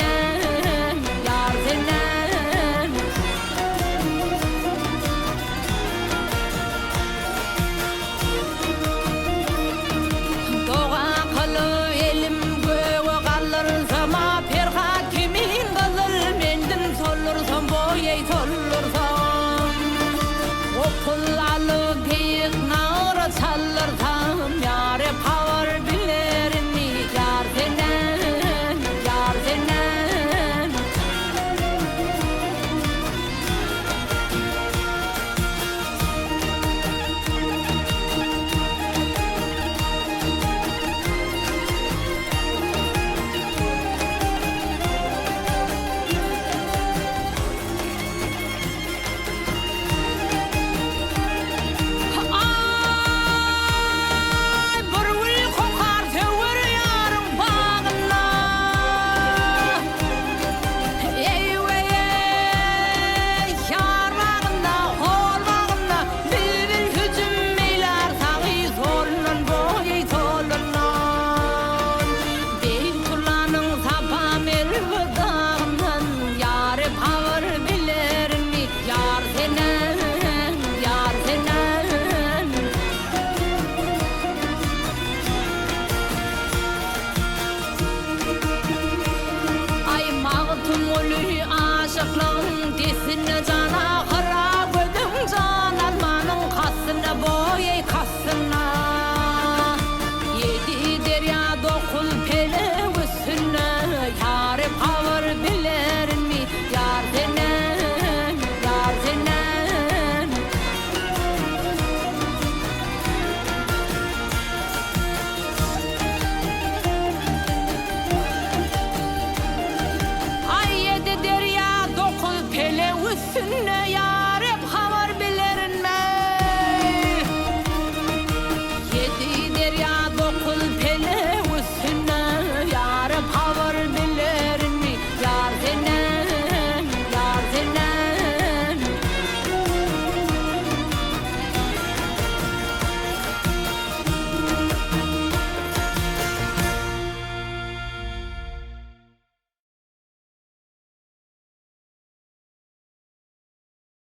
senden, yar senden. Doğa kılı elim göğe kalırsa perha kimin kızıl mendin solursam boyay solursam okul alı geyik nağıra çalırsam yare pavar bilerini yar senden, yar senden. Ay burul kokar sever yarın bağına. Eyvey yar bağında hor bağında bülbül hücum meyler sağı solunun boyay solunan. Beyt kullanın sapam elbudağından yare pavar bilerini yar senen, yar senen. Ay mağtum olu aşıklığın desine